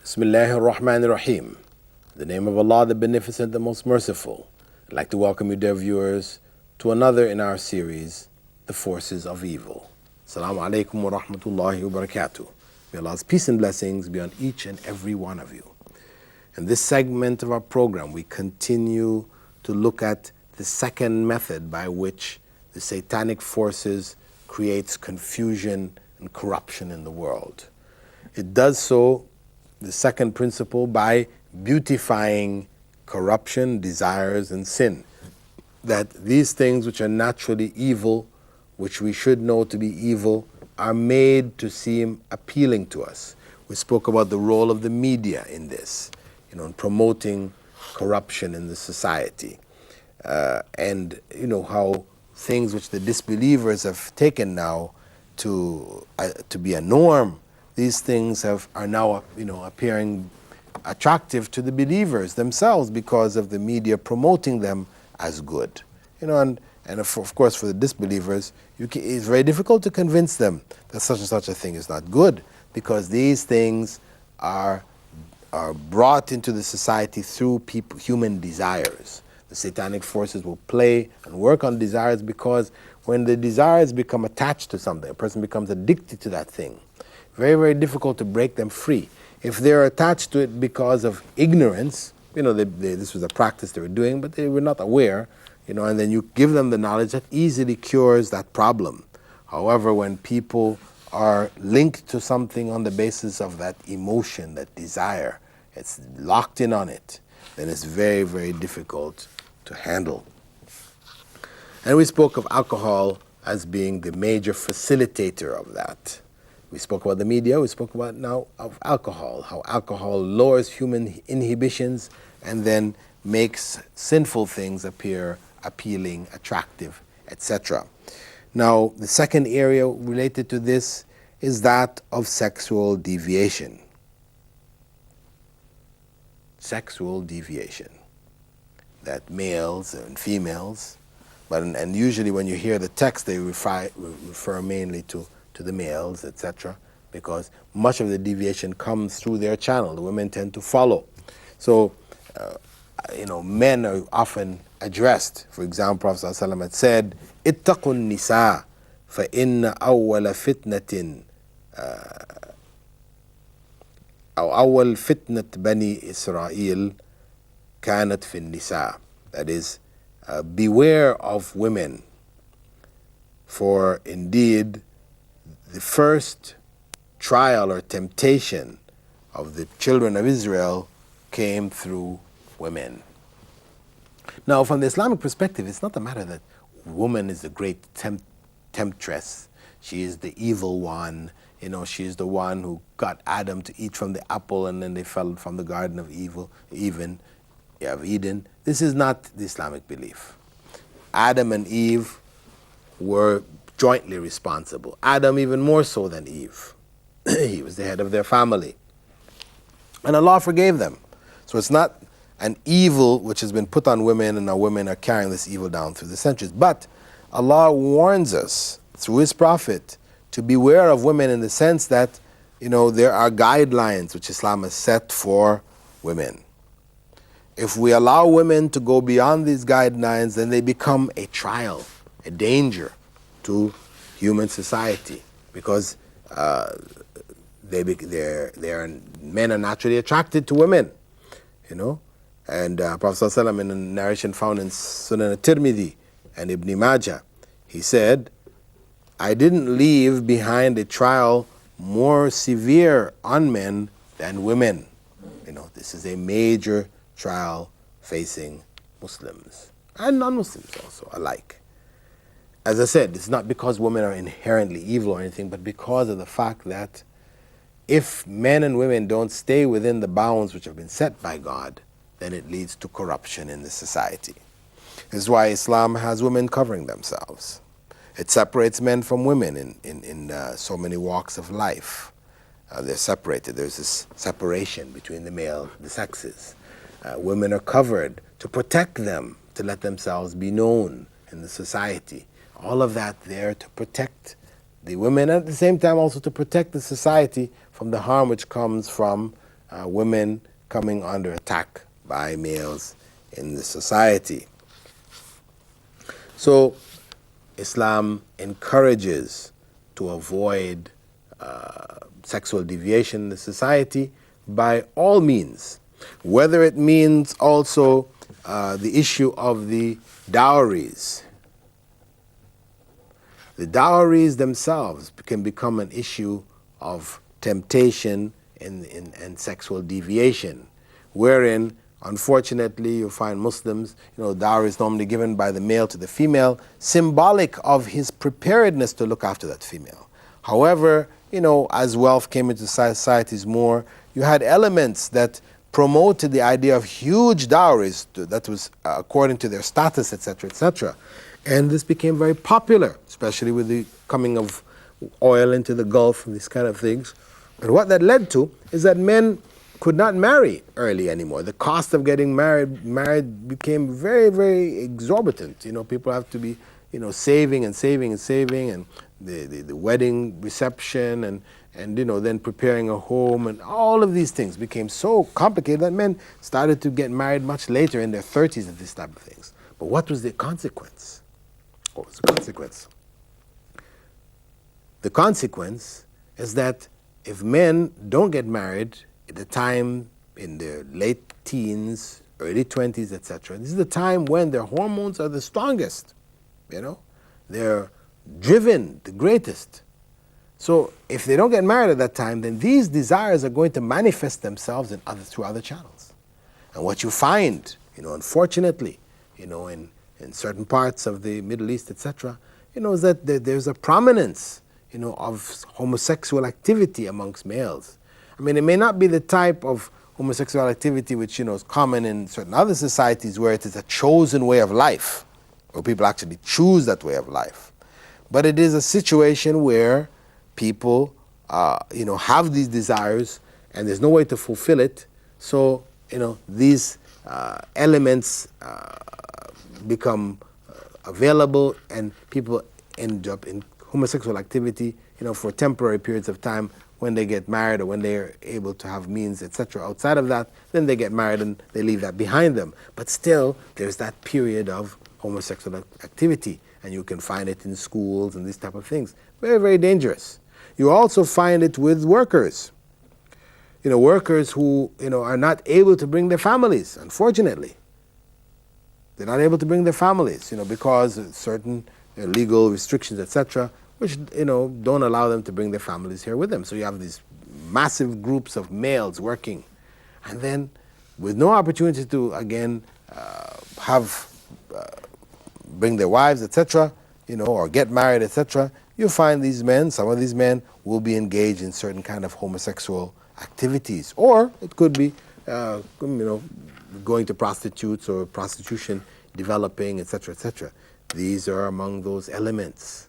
Bismillahir Rahmanir Rahim. In the name of Allah, the Beneficent, the Most Merciful. I'd like to welcome you, dear viewers, to another in our series, The Forces of Evil. Assalamu alaikum wa rahmatullahi wa barakatuh. May Allah's peace and blessings be on each and every one of you. In this segment of our program, we continue to look at the second method by which the satanic forces creates confusion and corruption in the world. It does so, the second principle, by beautifying corruption, desires, and sin. That these things which are naturally evil, which we should know to be evil, are made to seem appealing to us. We spoke about the role of the media in this, in promoting corruption in the society. And how things which the disbelievers have taken now to be a norm, these things are now appearing attractive to the believers themselves because of the media promoting them as good. And of course for the disbelievers, it's very difficult to convince them that such and such a thing is not good, because these things are brought into the society through human desires. The satanic forces will play and work on desires, because when the desires become attached to something, a person becomes addicted to that thing. Very, very difficult to break them free. If they're attached to it because of ignorance, this was a practice they were doing, but they were not aware, and then you give them the knowledge, that easily cures that problem. However, when people are linked to something on the basis of that emotion, that desire, it's locked in on it, then it's very, very difficult to handle. And we spoke of alcohol as being the major facilitator of that. We spoke about the media, we spoke about now of alcohol, how alcohol lowers human inhibitions and then makes sinful things appear appealing, attractive, etc. Now, the second area related to this is that of sexual deviation. Sexual deviation. That males and females, and usually when you hear the text, they refer mainly to the males, etc., because much of the deviation comes through their channel. The women tend to follow. So, men are often addressed. For example, Prophet ﷺ had said, "Ittaqun nisa, fa inna awwala fitnatin, awwal fitnat bani Israel kanat fi nisa." That is, beware of women, for indeed the first trial or temptation of the children of Israel came through women. Now, from the Islamic perspective, it's not a matter that woman is the great temptress. She is the evil one. She is the one who got Adam to eat from the apple, and then they fell from the Garden of Eden. This is not the Islamic belief. Adam and Eve were jointly responsible. Adam even more so than Eve. He was the head of their family. And Allah forgave them. So it's not an evil which has been put on women, and now women are carrying this evil down through the centuries. But Allah warns us through His Prophet to beware of women, in the sense that, there are guidelines which Islam has set for women. If we allow women to go beyond these guidelines, then they become a trial, a danger to human society, because men are naturally attracted to women, And Prophet ﷺ, in a narration found in Sunan al-Tirmidhi and Ibn Majah, he said, "I didn't leave behind a trial more severe on men than women." This is a major trial facing Muslims and non-Muslims also alike. As I said, it's not because women are inherently evil or anything, but because of the fact that if men and women don't stay within the bounds which have been set by God, then it leads to corruption in the society. This is why Islam has women covering themselves. It separates men from women in so many walks of life. They're separated. There's this separation between the sexes. Women are covered to protect them, to let themselves be known in the society. All of that there to protect the women, and at the same time also to protect the society from the harm which comes from women coming under attack by males in the society. So Islam encourages to avoid sexual deviation in the society by all means, whether it means also the issue of the dowries. The dowries themselves can become an issue of temptation and sexual deviation, wherein, unfortunately, you find Muslims, dowry is normally given by the male to the female, symbolic of his preparedness to look after that female. However, as wealth came into societies more, you had elements that promoted the idea of huge dowries that was according to their status, etc., etc. And this became very popular, especially with the coming of oil into the Gulf and these kind of things. And what that led to is that men could not marry early anymore. The cost of getting married became very, very exorbitant. People have to be, saving and saving and saving, and the wedding reception and then preparing a home, and all of these things became so complicated that men started to get married much later in their 30s and this type of things. But what was the consequence? What was the consequence? The consequence is that if men don't get married at the time in their late teens, early 20s, etc., this is the time when their hormones are the strongest. They're driven the greatest. So if they don't get married at that time, then these desires are going to manifest themselves through other channels. And what you find, unfortunately, in certain parts of the Middle East, etc., is that there's a prominence, of homosexual activity amongst males. I mean, it may not be the type of homosexual activity which, is common in certain other societies where it is a chosen way of life, where people actually choose that way of life. But it is a situation where people, have these desires and there's no way to fulfill it. So, these elements become available, and people end up in homosexual activity, for temporary periods of time. When they get married or when they're able to have means, etc. Outside of that, then they get married and they leave that behind them. But still, there's that period of homosexual activity, and you can find it in schools and these type of things. Very, very dangerous. You also find it with workers. Workers who, are not able to bring their families, unfortunately. They're not able to bring their families, because of certain legal restrictions, etc., which, don't allow them to bring their families here with them. So you have these massive groups of males working. And then, with no opportunity to, again, bring their wives, etc., or get married, etc., you find these men, some of these men will be engaged in certain kind of homosexual activities. Or it could be, going to prostitutes or prostitution developing, etc., etc. These are among those elements.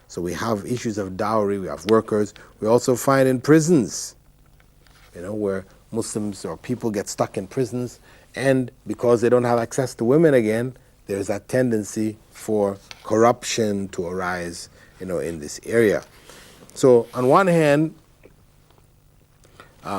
So we have issues of dowry, we have workers. We also find in prisons, where Muslims or people get stuck in prisons, and because they don't have access to women again, there's that tendency for corruption to arise, in this area. So on one hand,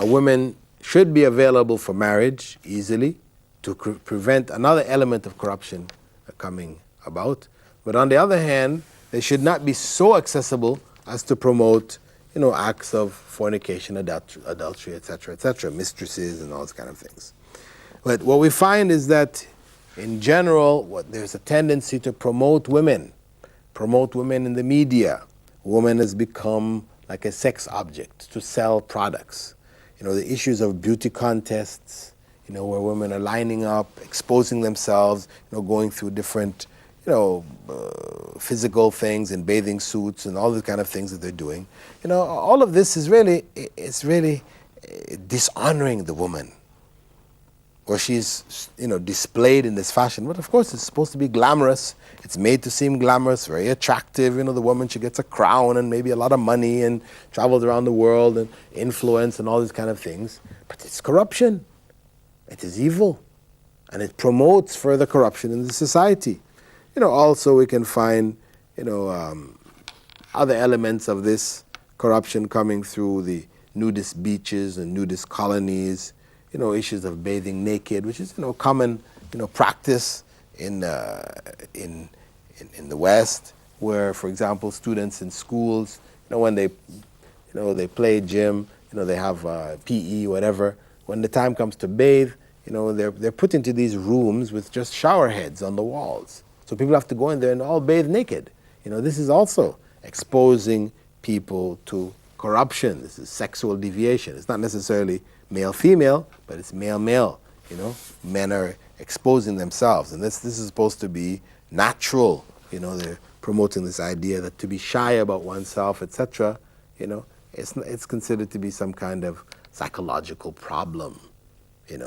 women should be available for marriage easily to prevent another element of corruption coming about. But on the other hand, they should not be so accessible as to promote, acts of fornication, adultery, etc., etc., mistresses and all those kind of things. But what we find is that, in general, there's a tendency to promote women in the media. Woman has become like a sex object to sell products. The issues of beauty contests, where women are lining up, exposing themselves, going through different, physical things in bathing suits and all the kind of things that they're doing. All of this is really dishonoring the woman, or she's, displayed in this fashion. But of course, it's supposed to be glamorous. It's made to seem glamorous, very attractive. The woman, she gets a crown and maybe a lot of money and travels around the world and influence and all these kind of things. But it's corruption. It is evil. And it promotes further corruption in the society. Also we can find, other elements of this corruption coming through the nudist beaches and nudist colonies, issues of bathing naked, which is common practice in the West, where, for example, students in schools, when they play gym, they have PE, whatever. When the time comes to bathe, they're put into these rooms with just shower heads on the walls. So people have to go in there and all bathe naked. This is also exposing people to corruption. This is sexual deviation. It's not necessarily male-female, but it's male-male. Men are exposing themselves, and this is supposed to be natural. They're promoting this idea that to be shy about oneself, etc., it's considered to be some kind of psychological problem. And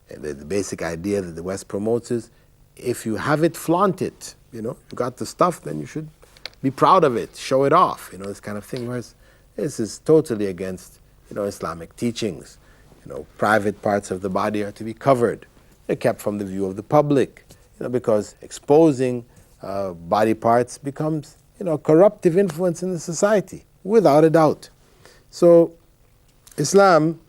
the basic idea that the West promotes is, if you have it, flaunt it. You got the stuff, then you should be proud of it, show it off. This kind of thing. Whereas this is totally against Islamic teachings. Private parts of the body are to be covered. They're kept from the view of the public. Because exposing body parts becomes corruptive influence in the society, without a doubt. So Islam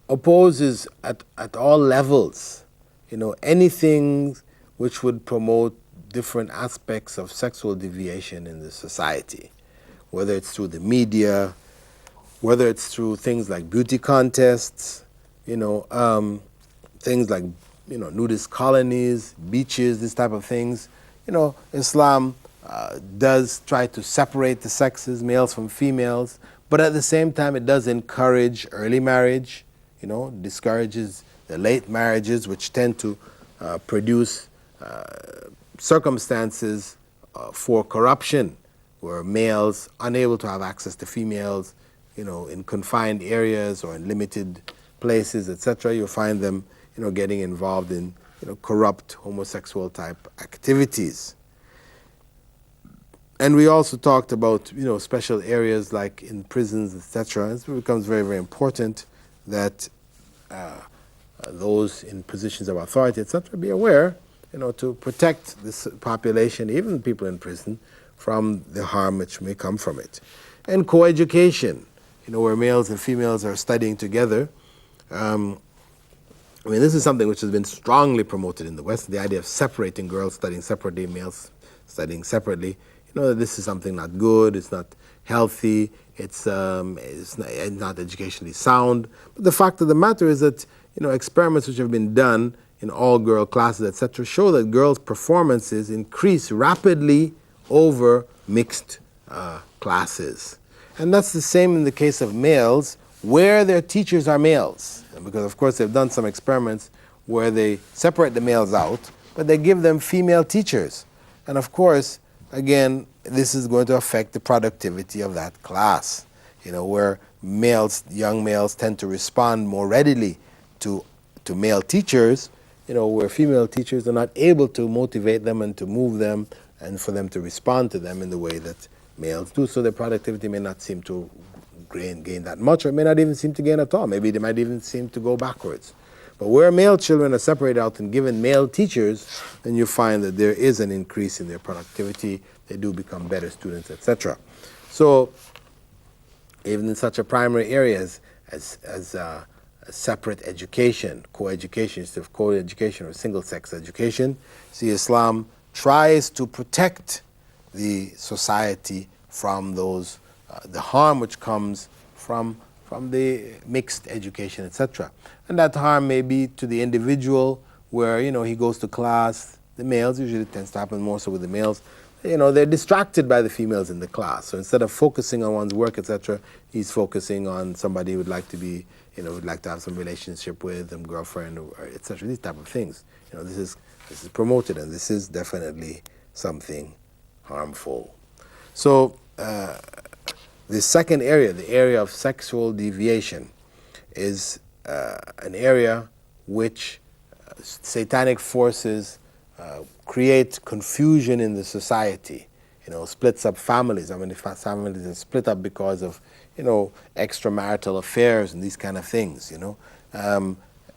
opposes at all levels anything which would promote different aspects of sexual deviation in the society, whether it's through the media, whether it's through things like beauty contests, things like nudist colonies, beaches, this type of things. Islam does try to separate the sexes, males from females, but at the same time it does encourage early marriage, discourages the late marriages, which tend to produce circumstances for corruption, where males unable to have access to females, in confined areas or in limited places, etc., you'll find them getting involved in corrupt homosexual type activities. And we also talked about special areas like in prisons, etc. It becomes very, very important that those in positions of authority, etc., be aware to protect this population, even people in prison, from the harm which may come from it. And coeducation, where males and females are studying together. This is something which has been strongly promoted in the West, the idea of separating girls studying separately, males studying separately. This is something not good, it's not healthy, it's not educationally sound. But the fact of the matter is that, experiments which have been done in all-girl classes, etc., show that girls' performances increase rapidly over mixed classes. And that's the same in the case of males, where their teachers are males. Because, of course, they've done some experiments where they separate the males out, but they give them female teachers. And, of course, again, this is going to affect the productivity of that class, where young males tend to respond more readily to male teachers, where female teachers are not able to motivate them and to move them and for them to respond to them in the way that males do. So their productivity may not seem to gain that much, or it may not even seem to gain at all. Maybe they might even seem to go backwards. But where male children are separated out and given male teachers, then you find that there is an increase in their productivity. They do become better students, etc. So even in such a primary area as separate education, co-education, instead of co-education or single-sex education, see, Islam tries to protect the society from those the harm which comes from the mixed education, etc. And that harm may be to the individual, where he goes to class. The males, usually tends to happen more so with the males, they're distracted by the females in the class. So instead of focusing on one's work, etc., he's focusing on somebody who would like to be, would like to have some relationship with, some girlfriend, or etc. These type of things. This is promoted, and this is definitely something harmful. So the second area, the area of sexual deviation, is an area which satanic forces create confusion in the society. Splits up families. Families are split up because of extramarital affairs and these kind of things.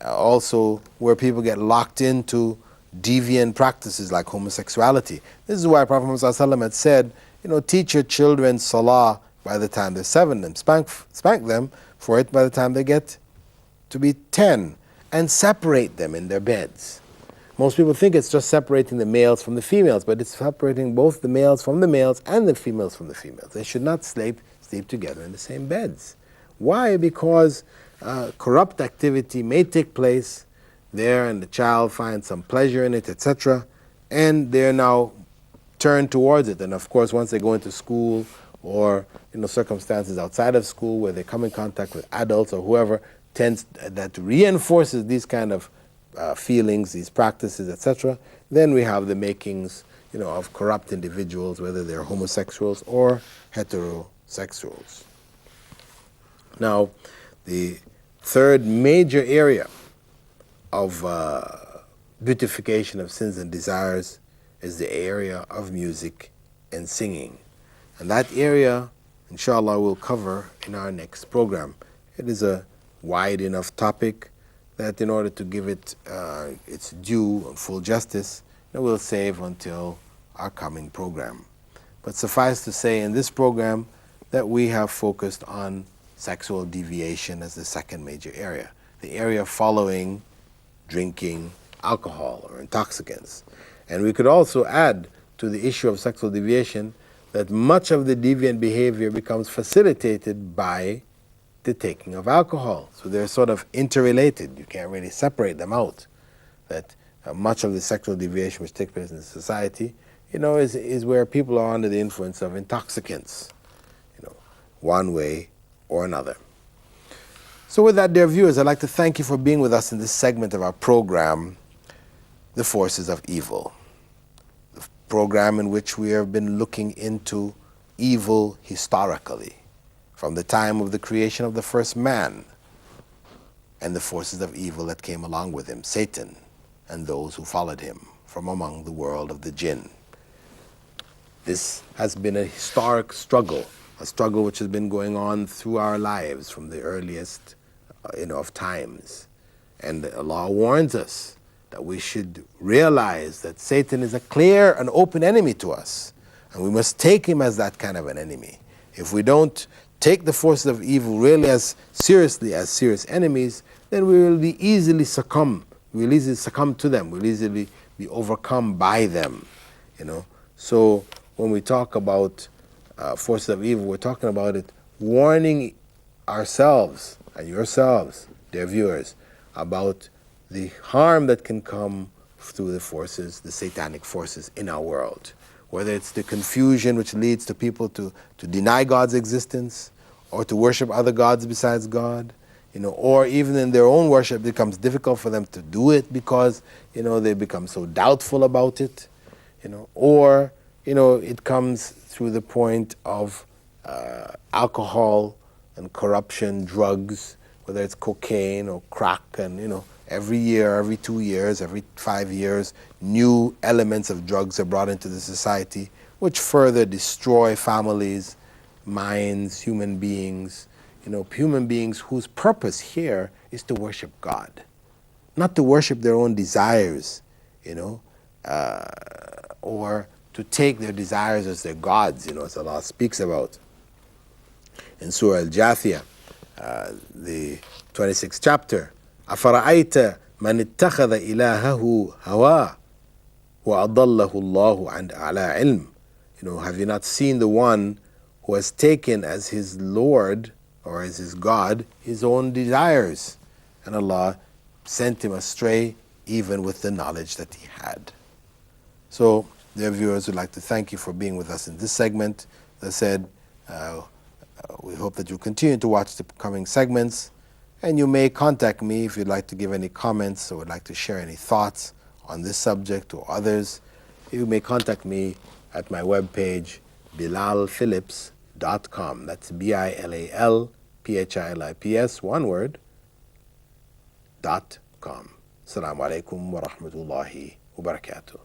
Also, where people get locked into deviant practices like homosexuality. This is why Prophet Muhammad ﷺ had said, teach your children salah by the time they're 7 and spank them for it by the time they get to be 10, and separate them in their beds. Most people think it's just separating the males from the females, but it's separating both the males from the males and the females from the females. They should not sleep together in the same beds. Why? Because corrupt activity may take place there and the child finds some pleasure in it, etc., and they're now turned towards it. And of course, once they go into school or circumstances outside of school where they come in contact with adults or whoever, that reinforces these kind of feelings, these practices, etc., then we have the makings of corrupt individuals, whether they're homosexuals or heterosexuals. Now, the third major area of beautification of sins and desires is the area of music and singing. And that area, inshallah, we'll cover in our next program. It is a wide enough topic that in order to give it its due and full justice, we'll save until our coming program. But suffice to say, in this program, that we have focused on sexual deviation as the second major area, the area following drinking alcohol or intoxicants. And we could also add to the issue of sexual deviation that much of the deviant behavior becomes facilitated by the taking of alcohol. So they're sort of interrelated. You can't really separate them out. That much of the sexual deviation which takes place in society, is where people are under the influence of intoxicants, one way or another. So with that, dear viewers, I'd like to thank you for being with us in this segment of our program, The Forces of Evil. The program in which we have been looking into evil historically, from the time of the creation of the first man and the forces of evil that came along with him, Satan and those who followed him from among the world of the jinn. This has been a historic struggle, a struggle which has been going on through our lives from the earliest of times. And Allah warns us that we should realize that Satan is a clear and open enemy to us, and we must take him as that kind of an enemy. If we don't take the forces of evil really as seriously as serious enemies, then we will be easily succumb. We'll easily succumb to them. We'll easily be overcome by them. So when we talk about forces of evil, we're talking about it warning ourselves and yourselves, dear viewers, about the harm that can come through the forces, the satanic forces in our world. Whether it's the confusion which leads to people to deny God's existence or to worship other gods besides God, or even in their own worship it becomes difficult for them to do it because, they become so doubtful about it, or, it comes through the point of alcohol and corruption, drugs, whether it's cocaine or crack, and, every year, every 2 years, every 5 years, new elements of drugs are brought into the society, which further destroy families, minds, human beings, human beings whose purpose here is to worship God, not to worship their own desires, or to take their desires as their gods, as Allah speaks about in Surah Al-Jathiyah, the 26th chapter. أَفَرَأَيْتَ مَنِ اتَّخَذَ إِلَهَهُ هَوَاهُ وَأَضَلَّهُ اللَّهُ عَنْ أَعْلَى عِلْمٍ. Have you not seen the one who has taken as his Lord or as his God his own desires, and Allah sent him astray even with the knowledge that he had? So, dear viewers, we'd like to thank you for being with us in this segment. As I said, we hope that you continue to watch the coming segments, and you may contact me if you'd like to give any comments or would like to share any thoughts on this subject or others. You may contact me at my webpage, bilalphillips.com. That's BILALPHILIPS, one word, .com. Assalamu alaikum wa rahmatullahi wa barakatuh.